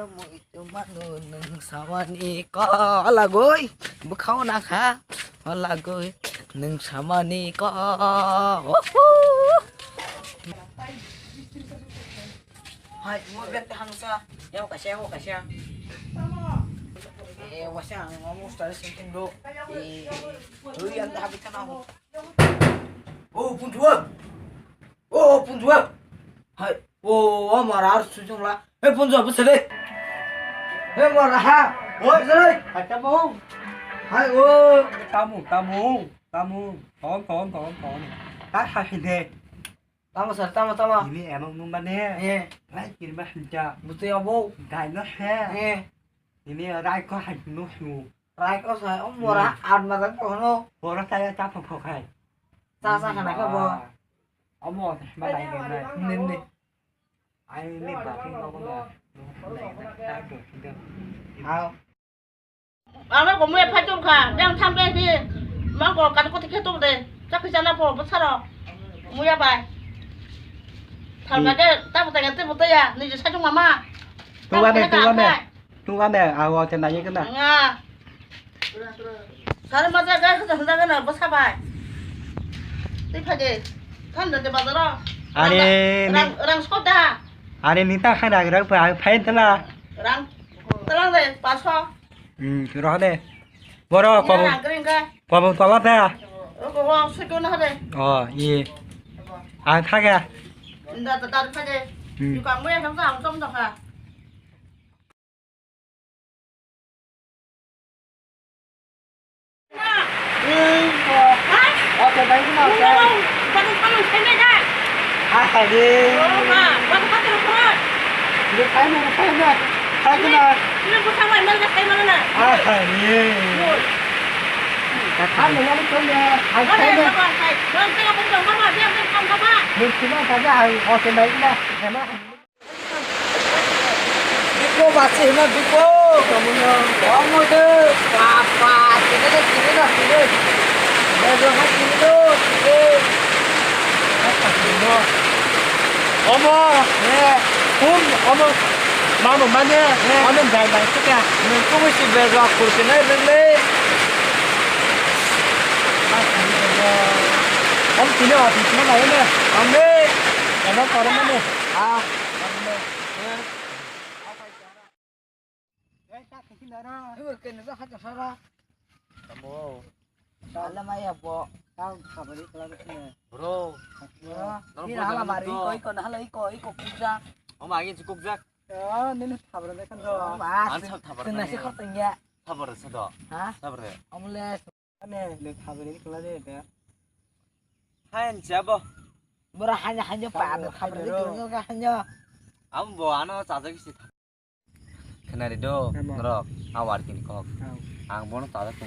mo ito manunong sawan iko alagoy bukhaw na ka alagoy nung saman iko hai mo ganda hang sa yaw kasya wasang ngomong start sinting do durian dah habis kana ho punjua hai amara sujung la punjua besar mara ha besar Hãy subscribe hai tamu thon các hai hình tama sir tama ini emang numban nè lại kiri mà hình cha buti abo gai nó he ini rai có hành nó hiu rai ko sai mara ad ma tak ko no bo nó tay cha phọc phọc hay sa kana ka bo ông mò mà lại cái này nin ni ai nếp vào cái nó có này đã được chưa hao 아마 고모에 팔좀 가. 그냥 탐배지. 망고 가는 것도 개똥 돼. 자크잖아 보. 못 살아. 뭐야 봐. 탈가게 따부터 갔대 못해야. 너 이제 사중 마마. tung ăn nè à vào trên này như thế này 아. 사람 맞아 가 그저 한다거나 뭐 사봐. 띠파지. 간데 받으러. 아니 랑 소다. 아니 니타 하나 그래 phải thế là 랑 랑데 빠서. cái đó đây bữa 그러니까. còn lắp đây à 그거 수교는 하래. gì à thay kìa 나도 파지. 이거 안 뭐야 형사 좀더 가. cái đấy cái nào 방금 세매다. à đi 와서 밖으로 풀어. 이거 타이면 thay cái này 이거 못하고 얼마나 살만하나. à đi thay mình ăn cơm nè thay 그래, nè 봐봐. 넌 내가 먼저 가봐. 그냥 좀 가봐. mình chỉ nói thay cái ở trên đấy nè em á biko basi na biko kamunya kamu tu papa kita dah kini dah kini dah dah kini tu 어머 어머 마음 엄마네 어느 날 쓰자 ni kau si beza kursi na beli ông chỉ là thì nó này nè ông đi nó còn đó nè ah ini kena dah hanya sarah kamu dalam ayah bo taoขับđi cái này bro ini hala mari iko dah hala iko kuda 엄마 이게 국작 đó nênขับrồi đấy con rồi mas 안 타버려 kena si kau tanya 타버렸어 ha 타버려 omelet nè đượcขับrồi đấy cái này đấy 하얀 잡아 hanya pak kabar itu kan hanya 아무 뭐안 와 짜자기시 그날이도 너로 아와르긴 거 앙보는 짜자고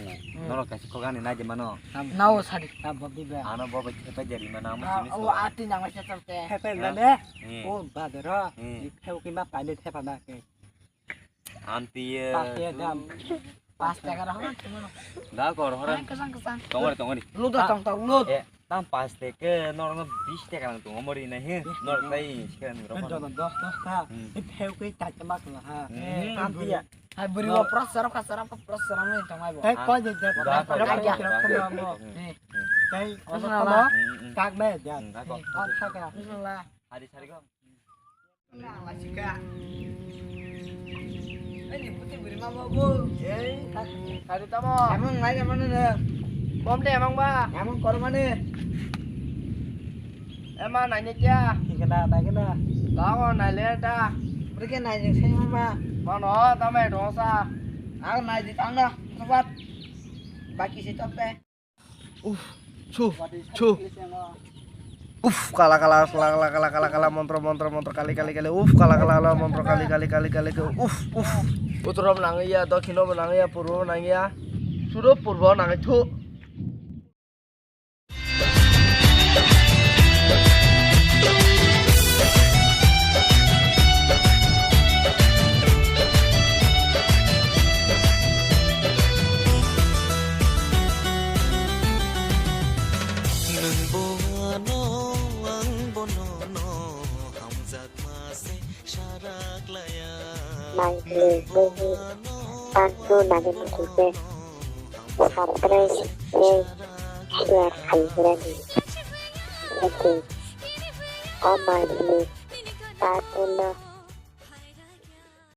너로 같이 거가니 나지 마노 nau sariขับđi về 아나 뭐 배터 자리 마나 아무 awak ati nang macam tu hay phải là đấy 재밌어 ô bà rồi đó theo cái map phải lên theo bà cái 안티에 bà kia đam pas jaga dah cuma 나 거로 허란 kesan 덩어리 lu datang tahu lu 땅 빠스테 그 너는 비슷해 가는 덩어리네 해 너를 따이 시간 bên 그러고 rồi mình đó ta theo cái chạy cho mắt là ha tam tia hai beri wa pras sarap pras saram ni tamai bo cái có gì đẹp Đó, có có cái cái gì đó. không đâu ni cái có Nó nó là đó 응, các bé giờ 가고 con thay cái bismillah 아리 차리고 Masika. Ini putih beri mama bu. tadi tamo Emang lain mana ni? bom deh emang ba Emang kau mana? emang nanya kia cái nào đó này lên ta Pergi naik yang saya mama. mà nó tao mày đó sao Aku naik di tangga, sobat. Bagi si top teh. kalah montro kali montro kali putra menang ya dokino menang ya purwo menang ya suruh purwo menang itu manggil bunyi tantu nagi musuke sampai share kalibrani oke oh manggil tantu na